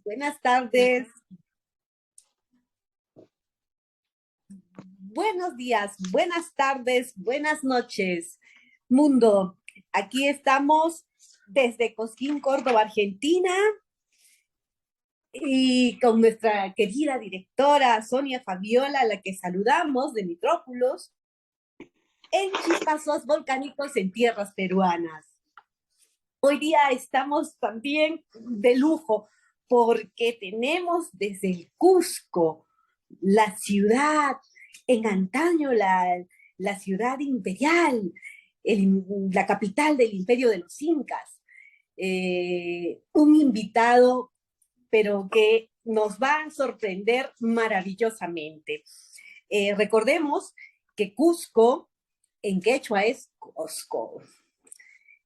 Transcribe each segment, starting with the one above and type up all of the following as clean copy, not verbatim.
Buenas tardes, buenos días, buenas tardes, buenas noches, mundo. Aquí estamos desde Cosquín, Córdoba, Argentina, y con nuestra querida directora Sonia Fabiola, a la que saludamos de Mitrópolis, en chispazos volcánicos en tierras peruanas. Hoy día estamos también de lujo porque tenemos desde el Cusco, la ciudad, en antaño la ciudad imperial, la capital del imperio de los incas, un invitado, pero que nos va a sorprender maravillosamente. Recordemos que Cusco en quechua es Cusco.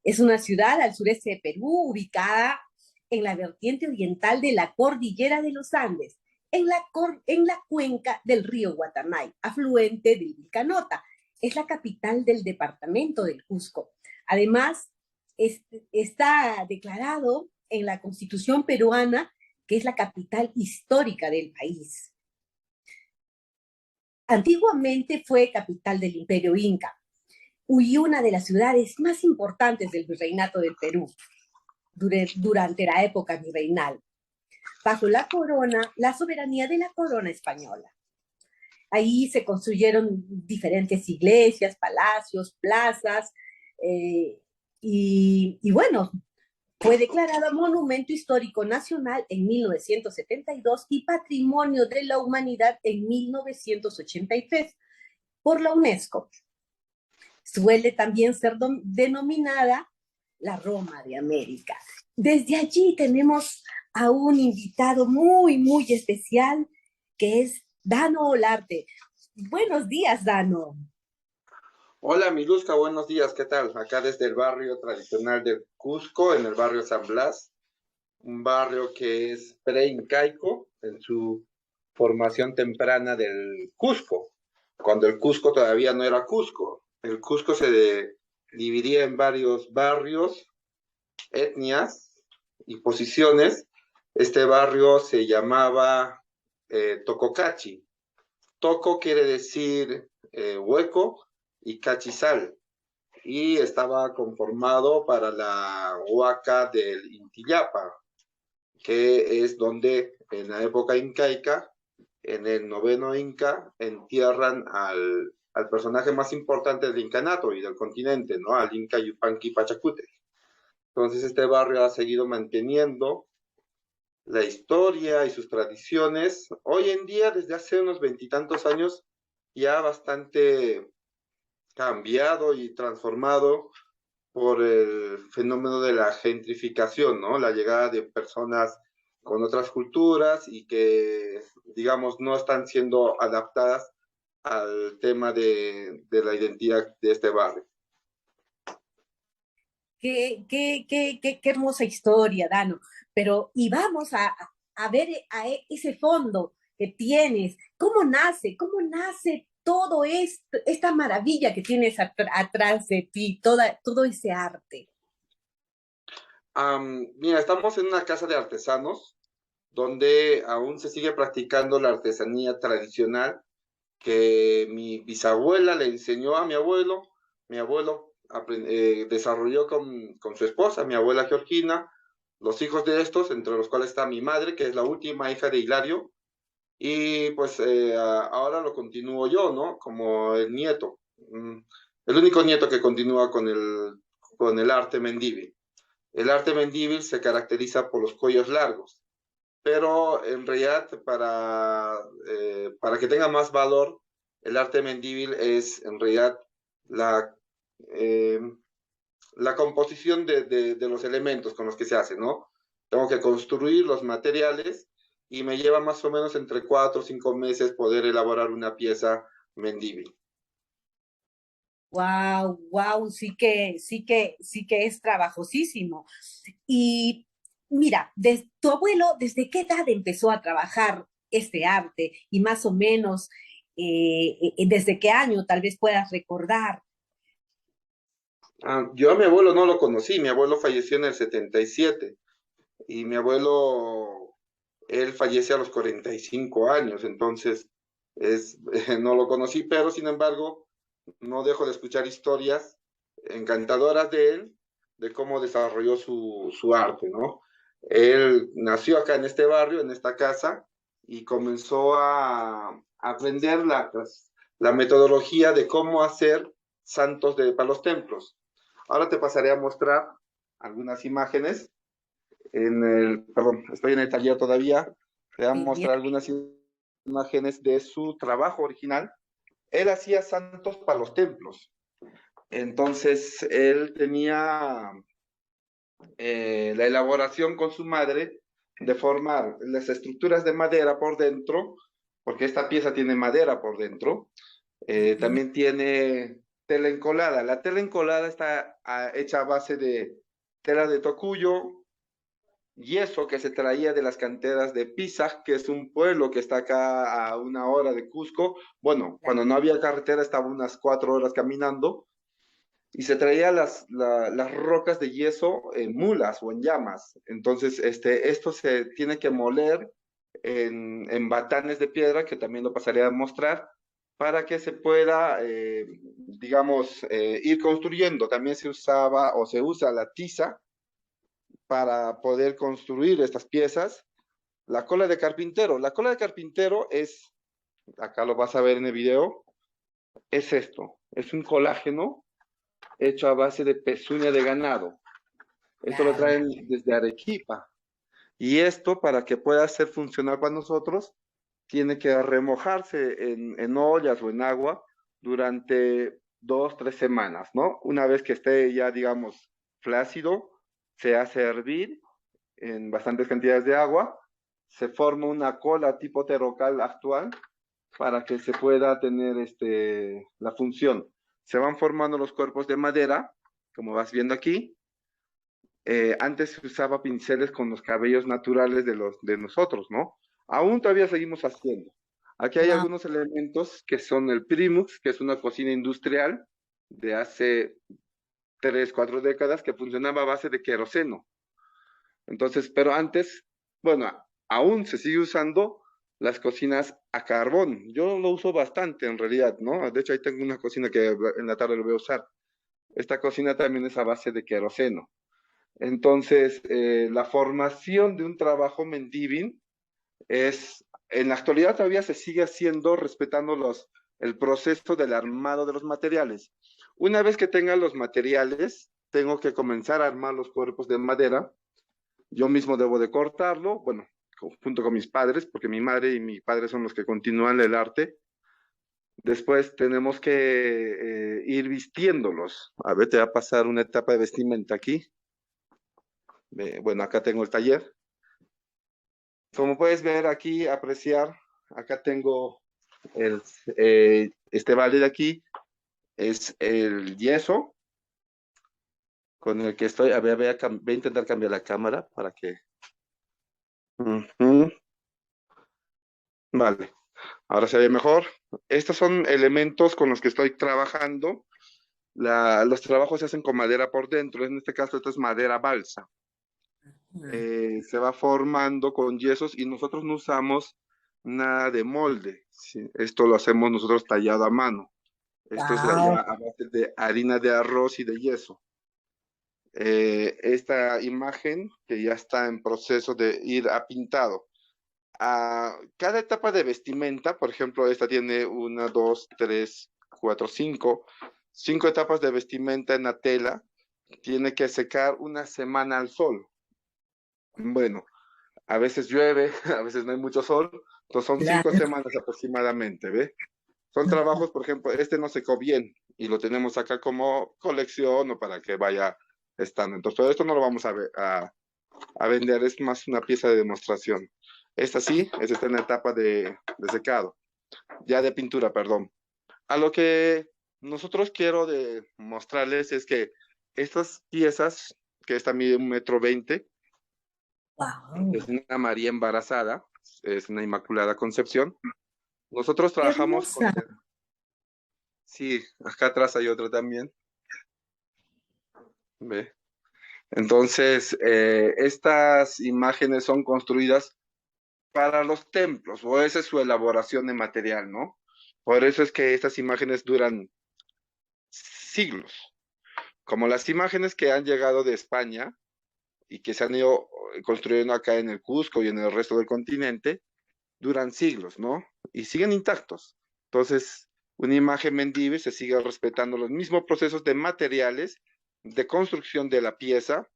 Es una ciudad al sureste de Perú, ubicada en la vertiente oriental de la cordillera de los Andes, en la cuenca del río Guatamay, afluente del Vilcanota. Es la capital del departamento del Cusco. Además, está declarado en la Constitución peruana que es la capital histórica del país. Antiguamente fue capital del Imperio Inca y una de las ciudades más importantes del virreinato del Perú durante la época virreinal, bajo la corona, la soberanía de la corona española. Ahí se construyeron diferentes iglesias, palacios, plazas, y bueno, fue declarada Monumento Histórico Nacional en 1972 y Patrimonio de la Humanidad en 1983 por la UNESCO. Suele también ser denominada la Roma de América. Desde allí tenemos a un invitado muy, muy especial, que es Dano Olarte. Buenos días, Dano. Hola, Miluska, buenos días, ¿qué tal? Acá desde el barrio tradicional del Cusco, en el barrio San Blas, un barrio que es pre-incaico en su formación temprana del Cusco, cuando el Cusco todavía no era Cusco. El Cusco se dividía en varios barrios, etnias y posiciones. Este barrio se llamaba Tococachi. Toco quiere decir hueco y cachizal, y estaba conformado para la huaca del Intillapa, que es donde en la época incaica, en el noveno Inca, entierran al personaje más importante del incanato y del continente, ¿no? Al Inca Yupanqui Pachacute. Entonces este barrio ha seguido manteniendo la historia y sus tradiciones. Hoy en día, desde hace unos veintitantos años, ya bastante cambiado y transformado por el fenómeno de la gentrificación, ¿no? La llegada de personas con otras culturas y que, digamos, no están siendo adaptadas al tema de la identidad de este barrio. Qué hermosa historia, Dano. Pero, y vamos a ver ese fondo que tienes. Cómo nace todo esto, esta maravilla que tienes atrás de ti, todo ese arte? Mira, estamos en una casa de artesanos donde aún se sigue practicando la artesanía tradicional que mi bisabuela le enseñó a mi abuelo desarrolló con su esposa, mi abuela Georgina, los hijos de estos, entre los cuales está mi madre, que es la última hija de Hilario, y pues ahora lo continúo yo, ¿no? Como el nieto, el único nieto que continúa con el arte mendívil. El arte mendívil se caracteriza por los cuellos largos, pero en realidad para que tenga más valor, el arte mendívil es en realidad la, eh, la composición de los elementos con los que se hace, ¿no? Tengo que construir los materiales y me lleva más o menos entre 4 o 5 meses poder elaborar una pieza mendívil. Wow, wow, sí que es trabajosísimo. Y mira, tu abuelo, ¿desde qué edad empezó a trabajar este arte? Y más o menos, ¿desde qué año tal vez puedas recordar? Yo a mi abuelo no lo conocí, mi abuelo falleció en el 77 y mi abuelo Él fallece a los 45 años, entonces no lo conocí, pero sin embargo, no dejo de escuchar historias encantadoras de él, de cómo desarrolló su arte, ¿no? Él nació acá en este barrio, en esta casa, y comenzó a aprender la metodología de cómo hacer santos para los templos. Ahora te pasaré a mostrar algunas imágenes. Perdón, estoy en el taller todavía. Te voy a Sí, mostrar algunas imágenes de su trabajo original. Él hacía santos para los templos. Entonces, él tenía la elaboración con su madre de formar las estructuras de madera por dentro, porque esta pieza tiene madera por dentro. ya, También tiene tela encolada. La tela encolada está hecha a base de tela de tocuyo, yeso que se traía de las canteras de Pisac, que es un pueblo que está acá a 1 hora de Cusco. Bueno, ya, cuando no había carretera estaba unas 4 horas caminando y se traía las rocas de yeso en mulas o en llamas. Entonces, esto se tiene que moler en batanes de piedra, que también lo pasaré a mostrar, para que se pueda, digamos, ir construyendo. También se usaba o se usa la tiza para poder construir estas piezas. La cola de carpintero. La cola de carpintero es, acá lo vas a ver en el video, es esto. Es un colágeno hecho a base de pezuña de ganado. Esto lo claro. traen desde Arequipa. Y esto, para que pueda ser funcional para nosotros, tiene que remojarse en ollas o en agua durante 2, 3 semanas, ¿no? Una vez que esté ya, digamos, flácido, se hace hervir en bastantes cantidades de agua, se forma una cola tipo terrocal actual para que se pueda tener la función. Se van formando los cuerpos de madera, como vas viendo aquí. Antes se usaba pinceles con los cabellos naturales de nosotros, ¿no? Aún todavía seguimos haciendo. Aquí hay Wow, algunos elementos que son el Primux, que es una cocina industrial de hace 3, 4 décadas que funcionaba a base de queroseno. Entonces, pero antes, bueno, aún se sigue usando las cocinas a carbón. Yo lo uso bastante en realidad, ¿no? De hecho, ahí tengo una cocina que en la tarde lo voy a usar. Esta cocina también es a base de queroseno. Entonces, la formación de un trabajo mendiving es, en la actualidad todavía se sigue haciendo respetando el proceso del armado de los materiales. Una vez que tenga los materiales, tengo que comenzar a armar los cuerpos de madera. Yo mismo debo de cortarlo, bueno, junto con mis padres, porque mi madre y mi padre son los que continúan el arte. Después tenemos que ir vistiéndolos. A ver, te va a pasar una etapa de vestimenta aquí. Bueno, acá tengo el taller. Como puedes ver aquí, apreciar, acá tengo el, este balde de aquí, es el yeso con el que estoy. A ver, voy a intentar cambiar la cámara para que... Ujú. Vale, ahora se ve mejor. Estos son elementos con los que estoy trabajando. Los trabajos se hacen con madera por dentro, en este caso esto es madera balsa. Se va formando con yesos y nosotros no usamos nada de molde, ¿sí? Esto lo hacemos nosotros tallado a mano. Esto es ya wow. a base de harina de arroz y de yeso. Esta imagen que ya está en proceso de ir a pintado. Cada etapa de vestimenta, por ejemplo, esta tiene 1, 2, 3, 4, 5, 5 etapas de vestimenta en la tela. Tiene que secar una semana al sol. Bueno, a veces llueve, a veces no hay mucho sol, entonces son cinco Claro. semanas aproximadamente, ¿ve? Son trabajos, por ejemplo, este no secó bien y lo tenemos acá como colección o para que vaya estando. Entonces, todo esto no lo vamos a vender, es más una pieza de demostración. Esta sí, esta está en la etapa de secado, ya de pintura, perdón. A lo que nosotros quiero de mostrarles es que estas piezas, que esta mide 1,20 m, Wow. es una María embarazada, es una Inmaculada Concepción. Nosotros Qué trabajamos con... hermosa. Sí, acá atrás hay otra también. ¿Ve? Entonces, estas imágenes son construidas para los templos, o esa es su elaboración de material, ¿no? Por eso es que estas imágenes duran siglos, como las imágenes que han llegado de España y que se han ido construyendo acá en el Cusco y en el resto del continente, duran siglos, ¿no? Y siguen intactos. Entonces, una imagen Mendive se sigue respetando los mismos procesos de materiales, de construcción de la pieza,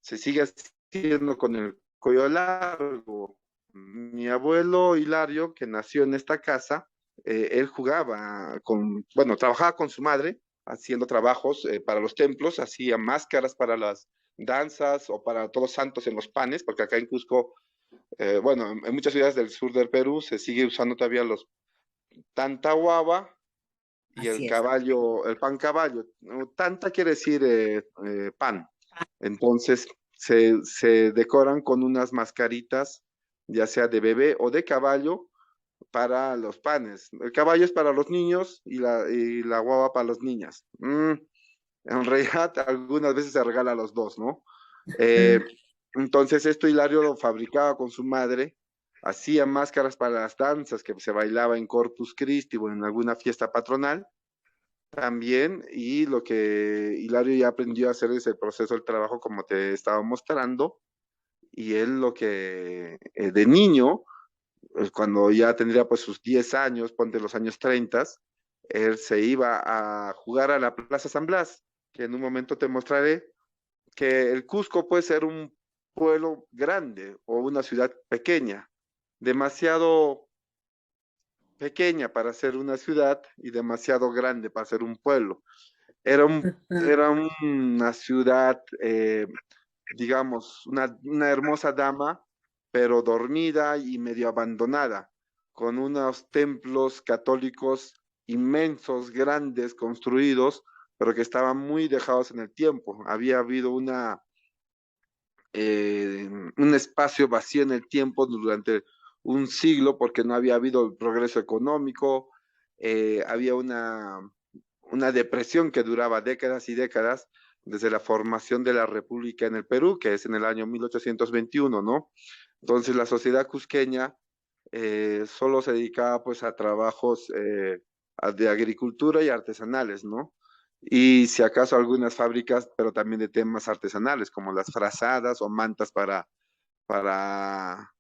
se sigue haciendo con el cuello largo. Mi abuelo Hilario, que nació en esta casa, él jugaba con, bueno, trabajaba con su madre haciendo trabajos para los templos, hacía máscaras para las danzas o para todos santos en los panes, porque acá en Cusco, bueno, en muchas ciudades del sur del Perú se sigue usando todavía los tantahuaba y el Así es. caballo, el pan caballo. Tanta quiere decir pan. Entonces se decoran con unas mascaritas, ya sea de bebé o de caballo, para los panes. El caballo es para los niños y la guava para las niñas. En realidad, algunas veces se regala a los dos, ¿no? Eh, entonces, esto Hilario lo fabricaba con su madre, hacía máscaras para las danzas que se bailaba en Corpus Christi o en alguna fiesta patronal también, y lo que Hilario ya aprendió a hacer es el proceso del trabajo como te estaba mostrando, y él lo que de niño, cuando ya tendría pues sus 10 años, ponte los años 30, él se iba a jugar a la Plaza San Blas, que en un momento te mostraré que el Cusco puede ser un pueblo grande o una ciudad pequeña, demasiado pequeña para ser una ciudad y demasiado grande para ser un pueblo. Era una ciudad, digamos, una hermosa dama, pero dormida y medio abandonada, con unos templos católicos inmensos, grandes, construidos, pero que estaban muy dejados en el tiempo. Había habido un espacio vacío en el tiempo durante un siglo porque no había habido el progreso económico, había una depresión que duraba décadas y décadas desde la formación de la República en el Perú, que es en el año 1821, ¿no? Entonces la sociedad cusqueña solo se dedicaba pues a trabajos de agricultura y artesanales, ¿no? Y si acaso algunas fábricas, pero también de temas artesanales, como las frazadas o mantas para, para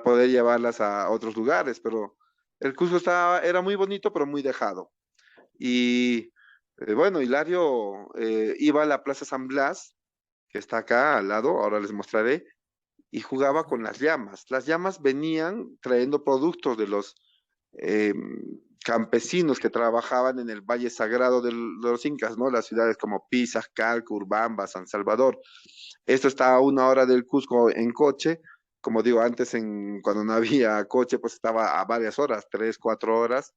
poder llevarlas a otros lugares, pero el Cusco era muy bonito, pero muy dejado. Y bueno, Hilario iba a la Plaza San Blas, que está acá al lado, ahora les mostraré, y jugaba con las llamas. Las llamas venían trayendo productos de los eh, campesinos que trabajaban en el Valle Sagrado de los Incas, ¿no? Las ciudades como Pisac, Calca, Urbamba, San Salvador. Esto está a una hora del Cusco en coche. Como digo, antes cuando no había coche, pues estaba a varias horas, 3, 4 horas.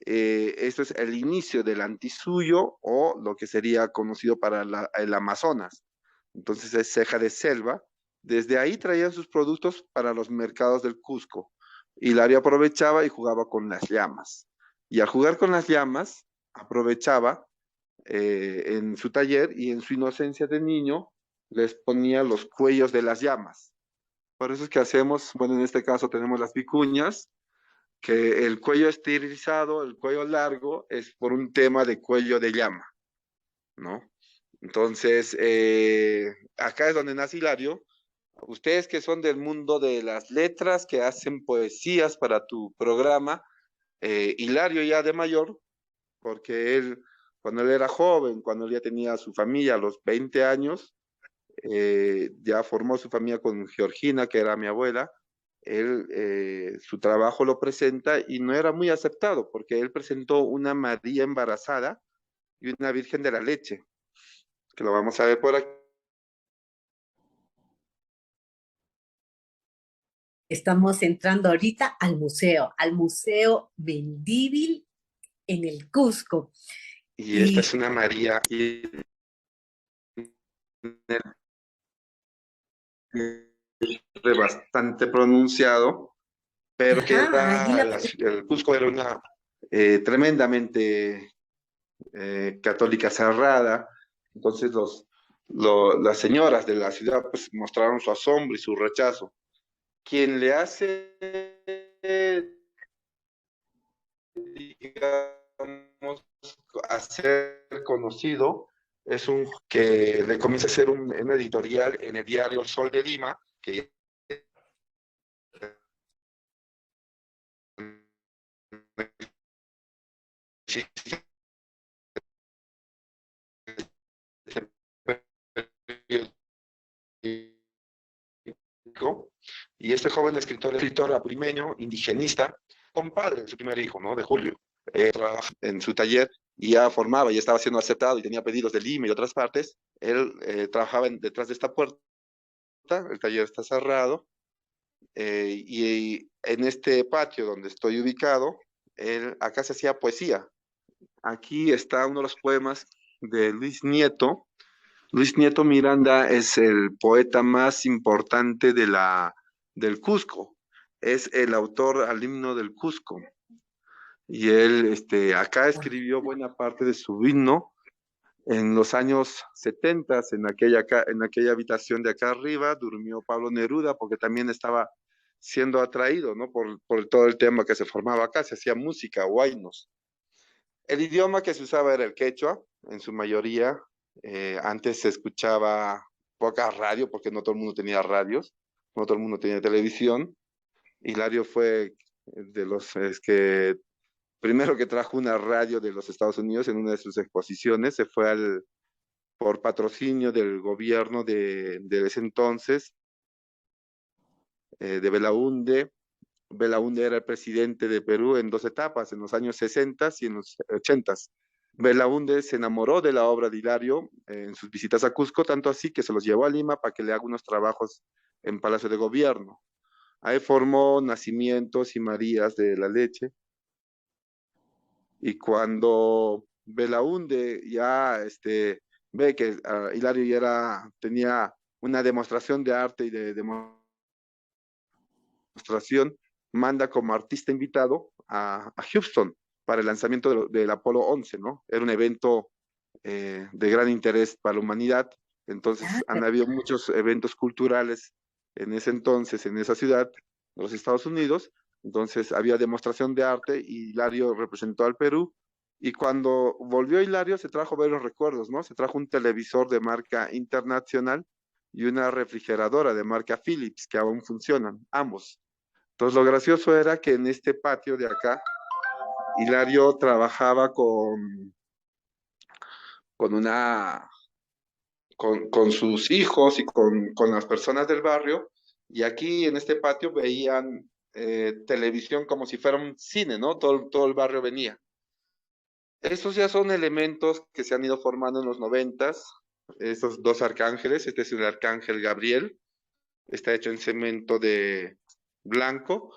Esto es el inicio del Antisuyo o lo que sería conocido para el Amazonas. Entonces es ceja de selva. Desde ahí traían sus productos para los mercados del Cusco. Hilario aprovechaba y jugaba con las llamas. Y al jugar con las llamas, aprovechaba en su taller y en su inocencia de niño les ponía los cuellos de las llamas. Por eso es que hacemos, bueno, en este caso tenemos las vicuñas, que el cuello estilizado, el cuello largo, es por un tema de cuello de llama, ¿no? Entonces, acá es donde nace Hilario. Ustedes que son del mundo de las letras, que hacen poesías para tu programa, Hilario ya de mayor, porque él, cuando él era joven, cuando él ya tenía su familia a los 20 años, ya formó su familia con Georgina, que era mi abuela. Él, su trabajo lo presenta y no era muy aceptado porque él presentó una María embarazada y una Virgen de la Leche, que lo vamos a ver por aquí. Estamos entrando ahorita al Museo Mendíbil en el Cusco. Y esta es Y una María y bastante pronunciado, pero que ajá, allí era, la el Cusco era una tremendamente católica cerrada. Entonces las señoras de la ciudad pues mostraron su asombro y su rechazo. quien le hace, digamos, hacer conocido es un que le comienza a hacer un editorial en el diario El Sol de Lima, que existe y este joven escritor apulimeño, indigenista, compadre de su primer hijo, ¿no? De Julio. Trabaja en su taller y ya formaba, ya estaba siendo aceptado y tenía pedidos de Lima y otras partes. Él trabajaba detrás de esta puerta, el taller está cerrado, y en este patio donde estoy ubicado, acá se hacía poesía. Aquí está uno de los poemas de Luis Nieto. Luis Nieto Miranda es el poeta más importante del Cusco. Es el autor al himno del Cusco. Y él acá escribió buena parte de su himno en los años 70, en aquella habitación de acá arriba, durmió Pablo Neruda porque también estaba siendo atraído, ¿no? Por todo el tema que se formaba acá, se hacía música, huaynos. El idioma que se usaba era el quechua, en su mayoría. Antes se escuchaba poca radio porque no todo el mundo tenía radios, no todo el mundo tenía televisión. Hilario fue de los que primero que trajo una radio de los Estados Unidos en una de sus exposiciones, se fue por patrocinio del gobierno de ese entonces, de Belaúnde. Belaúnde era el presidente de Perú en dos etapas, en los años 60 y en los 80. Belaúnde se enamoró de la obra de Hilario en sus visitas a Cusco, tanto así que se los llevó a Lima para que le haga unos trabajos en Palacio de Gobierno. Ahí formó Nacimientos y Marías de la Leche. Y cuando Belaúnde ya ve que Hilario tenía una demostración de arte y de demostración, manda como artista invitado a Houston para el lanzamiento del Apolo 11, ¿no? Era un evento de gran interés para la humanidad. Entonces, Ah, han habido muchos eventos culturales en ese entonces, en esa ciudad, en los Estados Unidos. Entonces, había demostración de arte y Hilario representó al Perú. Y cuando volvió Hilario, se trajo varios recuerdos, ¿no? Se trajo un televisor de marca internacional y una refrigeradora de marca Philips, que aún funcionan, ambos. Entonces, lo gracioso era que en este patio de acá, Hilario trabajaba con una con sus hijos y con las personas del barrio, y aquí en este patio veían televisión como si fuera un cine, ¿no? Todo el barrio venía. Estos ya son elementos que se han ido formando en los noventas, estos dos arcángeles, este es el arcángel Gabriel, está hecho en cemento de blanco.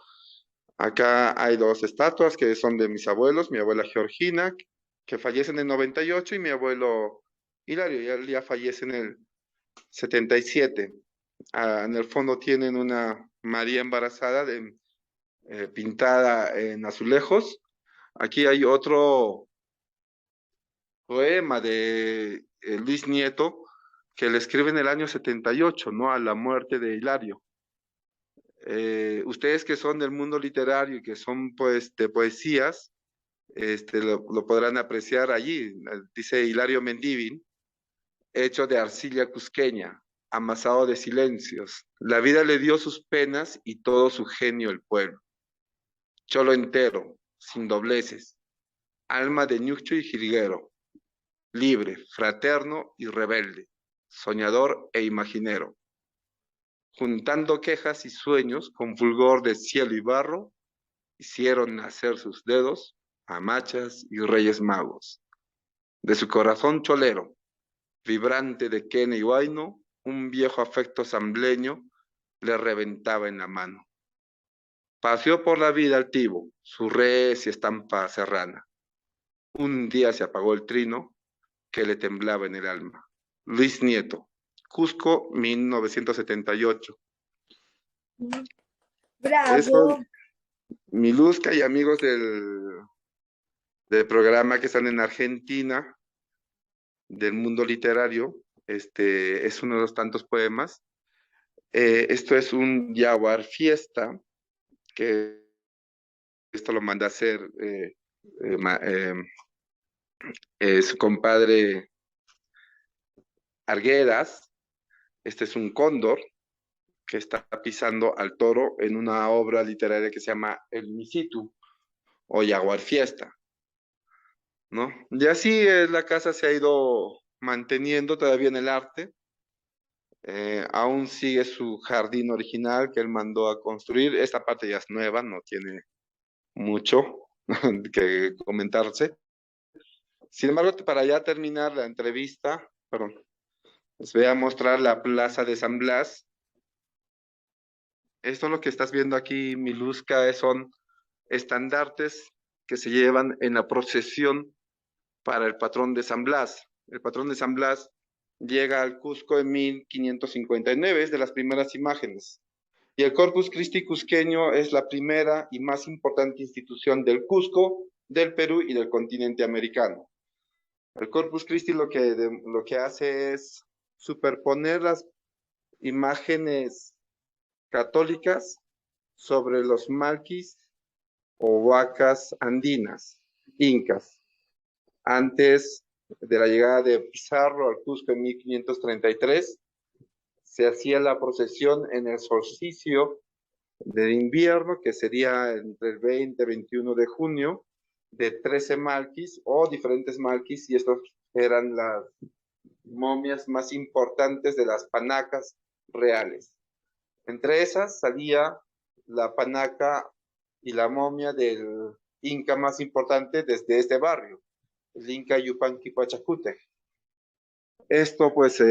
Acá hay dos estatuas que son de mis abuelos, mi abuela Georgina, que fallece en el 98, y mi abuelo Hilario, ya fallece en el 77. En el fondo tienen una María embarazada pintada en azulejos. Aquí hay otro poema de Luis Nieto que le escribe en el año 78, ¿no? A la muerte de Hilario. Ustedes que son del mundo literario y que son pues de poesías, lo podrán apreciar allí. Dice Hilario Mendívil, hecho de arcilla cusqueña, amasado de silencios. La vida le dio sus penas y todo su genio el pueblo. Cholo entero, sin dobleces, alma de ñucho y jilguero, libre, fraterno y rebelde, soñador e imaginero, juntando quejas y sueños con fulgor de cielo y barro, hicieron nacer sus dedos a machas y reyes magos. De su corazón cholero, vibrante de quena y guayno, un viejo afecto sambleño le reventaba en la mano. Paseó por la vida altivo, su recia estampa serrana. Un día se apagó el trino que le temblaba en el alma. Luis Nieto, Cusco, 1978. Eso, bravo. Miluska y amigos del programa que están en Argentina, del mundo literario, es uno de los tantos poemas. Esto es un jaguar fiesta, que esto lo manda a hacer su compadre Arguedas. Este es un cóndor que está pisando al toro en una obra literaria que se llama El Misitu o Jaguar Fiesta, ¿no? Y así la casa se ha ido manteniendo todavía en el arte. Aún sigue su jardín original que él mandó a construir. Esta parte ya es nueva, no tiene mucho que comentarse. Sin embargo, para ya terminar la entrevista, perdón, les voy a mostrar la Plaza de San Blas. Esto lo que estás viendo aquí, Miluska, son estandartes que se llevan en la procesión para el patrón de San Blas. El patrón de San Blas llega al Cusco en 1559, es de las primeras imágenes. Y el Corpus Christi cusqueño es la primera y más importante institución del Cusco, del Perú y del continente americano. El Corpus Christi lo que hace es superponer las imágenes católicas sobre los malquis o huacas andinas, incas. Antes de la llegada de Pizarro al Cusco en 1533, se hacía la procesión en el solsticio del invierno, que sería entre el 20 y 21 de junio, de 13 malquis o diferentes malquis, y estos eran las momias más importantes de las panacas reales. Entre esas salía la panaca y la momia del inca más importante desde este barrio, el Inca Yupanqui Pachacútec. Esto, pues,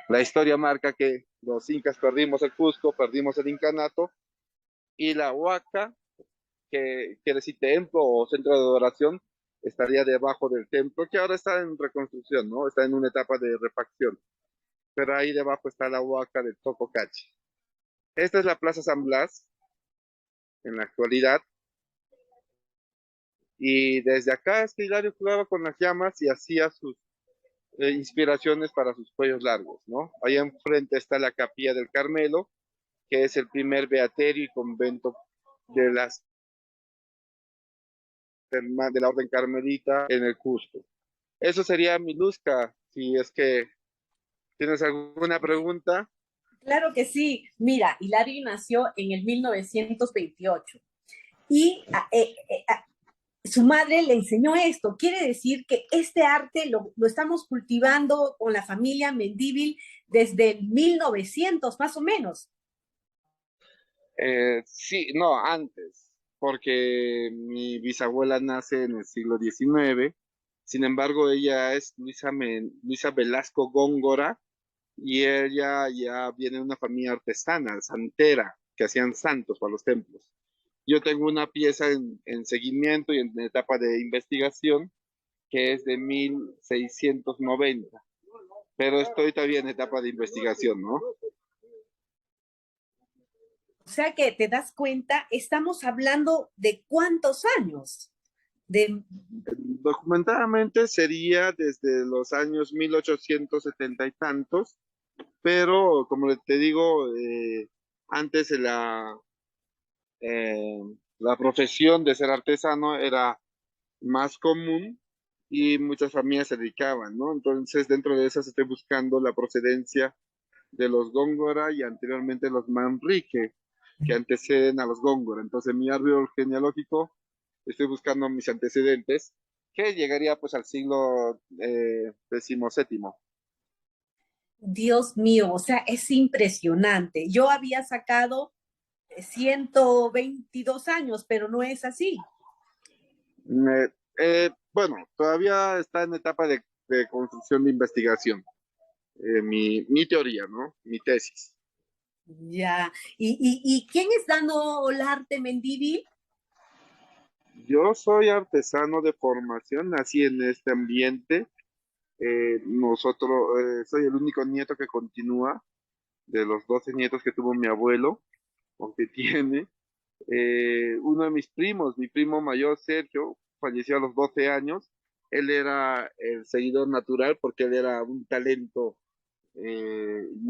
la historia marca que los incas perdimos el Cusco, perdimos el incanato, y la Huaca, que quiere decir templo o centro de adoración, estaría debajo del templo, que ahora está en reconstrucción, ¿no? Está en una etapa de refacción. Pero ahí debajo está la Huaca del Tococachi. Esta es la Plaza San Blas en la actualidad. Y desde acá es que Hilario jugaba con las llamas y hacía sus inspiraciones para sus cuellos largos, ¿no? Ahí enfrente está la Capilla del Carmelo, que es el primer beaterio y convento de de la Orden Carmelita en el Cusco. Eso sería Miluska. Si es que tienes alguna pregunta. Claro que sí. Mira, Hilario nació en el 1928 y su madre le enseñó esto. Quiere decir que este arte lo estamos cultivando con la familia Mendívil desde el 1900, más o menos. Sí, no, antes, porque mi bisabuela nace en el siglo XIX. Sin embargo, ella es Luisa Velasco Góngora, y ella ya viene de una familia artesana, santera, que hacían santos para los templos. Yo tengo una pieza en seguimiento y en etapa de investigación que es de 1690, pero estoy todavía en etapa de investigación, ¿no? O sea que te das cuenta, estamos hablando de cuántos años. De, Documentadamente sería desde los años 1870 y tantos, pero como te digo, antes eh, la profesión de ser artesano era más común y muchas familias se dedicaban, ¿no? Entonces, dentro de esas estoy buscando la procedencia de los Góngora y anteriormente los Manrique, que anteceden a los Góngora. Entonces, en mi árbol genealógico estoy buscando mis antecedentes, que llegaría pues al siglo XVII. Dios mío, o sea, es impresionante. Yo había sacado 122 años, pero no es así. Bueno, todavía está en etapa de construcción de investigación. Mi teoría, ¿no? Mi tesis. Ya. ¿Y quién es Dano Olarte Mendívil? Yo soy artesano de formación, nací en este ambiente. Soy el único nieto que continúa de los 12 nietos que tuvo mi abuelo, o que tiene. Uno de mis primos, mi primo mayor, Sergio, falleció a los 12 años. Él era el seguidor natural porque él era un talento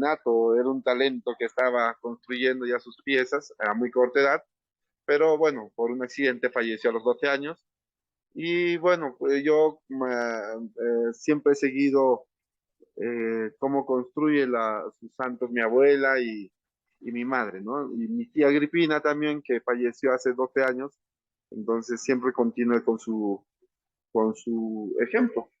nato, era un talento que estaba construyendo ya sus piezas a muy corta edad, pero bueno, por un accidente falleció a los 12 años. Y bueno, pues yo siempre he seguido cómo construye sus santos mi abuela y mi madre, ¿no? Y mi tía Agripina también, que falleció hace 12 años, entonces siempre continué con su ejemplo.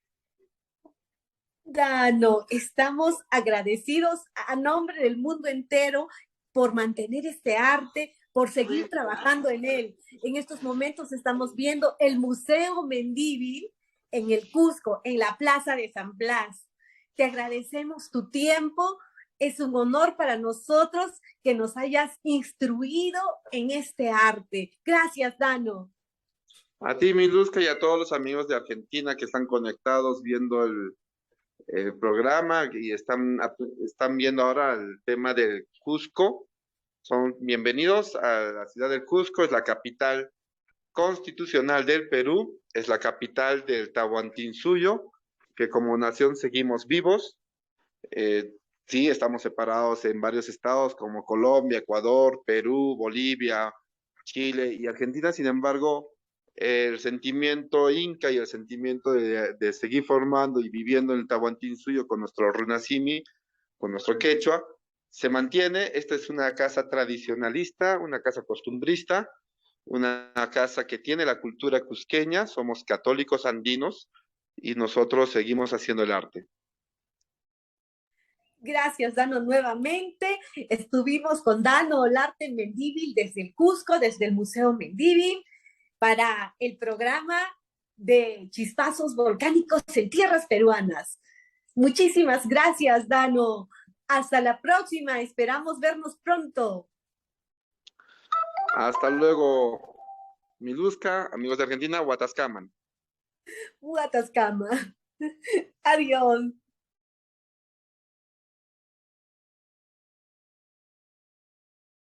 Dano, estamos agradecidos a nombre del mundo entero por mantener este arte, por seguir trabajando en él. En estos momentos estamos viendo el Museo Mendívil en el Cusco, en la Plaza de San Blas. Te agradecemos tu tiempo. Es un honor para nosotros que nos hayas instruido en este arte. Gracias, Dano. A ti, Miluska, y a todos los amigos de Argentina que están conectados viendo el programa y están viendo ahora el tema del Cusco. Son bienvenidos a la ciudad del Cusco, es la capital constitucional del Perú, es la capital del Tahuantinsuyo, que como nación seguimos vivos. Sí, estamos separados en varios estados como Colombia, Ecuador, Perú, Bolivia, Chile y Argentina. Sin embargo, el sentimiento inca y el sentimiento de seguir formando y viviendo en el Tahuantinsuyo con nuestro Runasimi, con nuestro quechua, se mantiene. Esta es una casa tradicionalista, una casa costumbrista, una casa que tiene la cultura cusqueña, somos católicos andinos y nosotros seguimos haciendo el arte. Gracias, Dano, nuevamente. Estuvimos con Dano Olarte Mendívil desde el Cusco, desde el Museo Mendívil, para el programa de Chispazos Volcánicos en Tierras Peruanas. Muchísimas gracias, Dano. Hasta la próxima. Esperamos vernos pronto. Hasta luego, Miluska, amigos de Argentina, Huatascaman. Huatascama. Adiós.